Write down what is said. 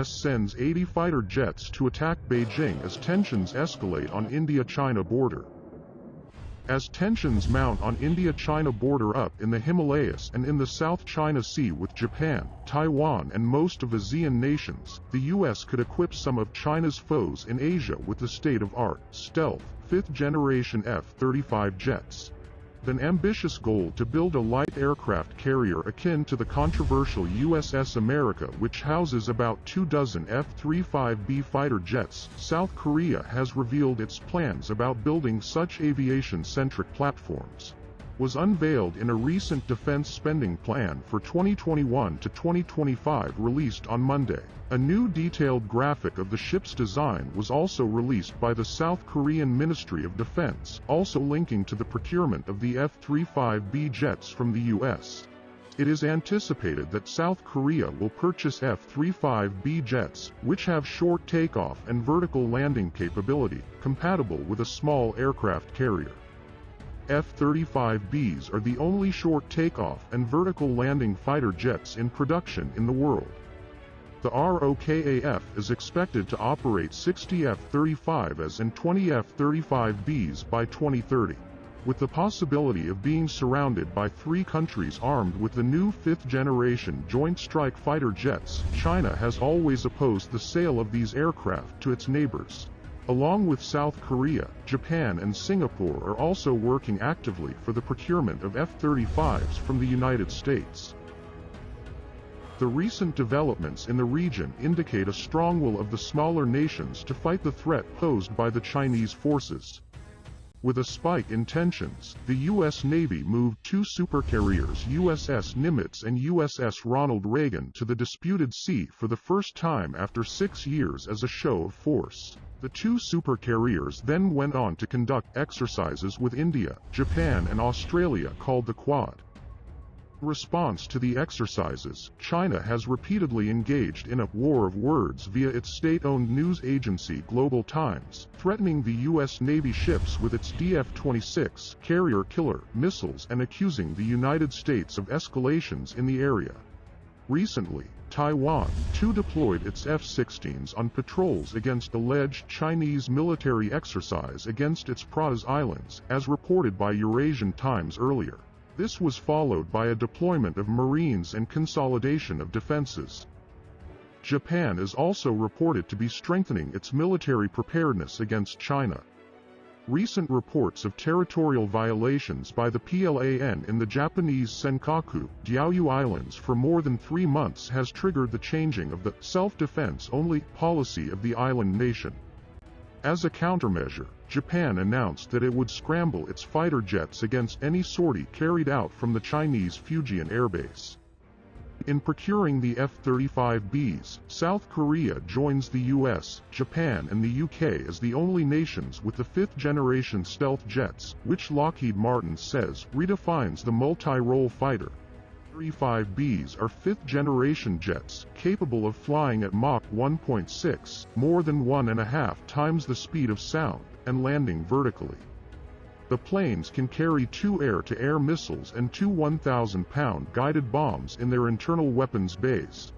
US sends 80 fighter jets to attack Beijing as tensions escalate on India-China border. As tensions mount on India-China border up in the Himalayas and in the South China Sea with Japan, Taiwan and most of ASEAN nations, the US could equip some of China's foes in Asia with the state-of-art, stealth, fifth-generation F-35 jets. An ambitious goal to build a light aircraft carrier akin to the controversial USS America, which houses about 24 F-35B fighter jets. South Korea has revealed its plans about building such aviation-centric platforms. Was unveiled in a recent defense spending plan for 2021 to 2025 released on Monday. A new detailed graphic of the ship's design was also released by the South Korean Ministry of Defense, also linking to the procurement of the F-35B jets from the US. It is anticipated that South Korea will purchase F-35B jets, which have short takeoff and vertical landing capability, compatible with a small aircraft carrier. F-35Bs are the only short takeoff and vertical landing fighter jets in production in the world. The ROKAF is expected to operate 60 F-35As and 20 F-35Bs by 2030. With the possibility of being surrounded by 3 countries armed with the new 5th-generation Joint Strike Fighter jets, China has always opposed the sale of these aircraft to its neighbors. Along with South Korea, Japan and Singapore are also working actively for the procurement of F-35s from the United States. The recent developments in the region indicate a strong will of the smaller nations to fight the threat posed by the Chinese forces. With a spike in tensions, the U.S. Navy moved 2 supercarriers USS Nimitz and USS Ronald Reagan to the disputed sea for the first time after 6 years as a show of force. The 2 supercarriers then went on to conduct exercises with India, Japan and Australia called the Quad. In response to the exercises, China has repeatedly engaged in a war of words via its state-owned news agency Global Times, threatening the U.S. Navy ships with its DF-26 carrier killer missiles and accusing the United States of escalations in the area. Recently, Taiwan, too, deployed its F-16s on patrols against alleged Chinese military exercise against its Praz Islands, as reported by Eurasian Times earlier. This was followed by a deployment of Marines and consolidation of defenses. Japan is also reported to be strengthening its military preparedness against China. Recent reports of territorial violations by the PLAN in the Japanese Senkaku, Diaoyu Islands for more than 3 months has triggered the changing of the self-defense-only policy of the island nation. As a countermeasure, Japan announced that it would scramble its fighter jets against any sortie carried out from the Chinese Fujian airbase. In procuring the F-35Bs, South Korea joins the US, Japan and the UK as the only nations with the 5th-generation stealth jets, which Lockheed Martin says redefines the multi-role fighter. F-35Bs are 5th-generation jets, capable of flying at Mach 1.6, more than 1.5 times the speed of sound, and landing vertically. The planes can carry 2 air-to-air missiles and 2 1,000-pound guided bombs in their internal weapons bays.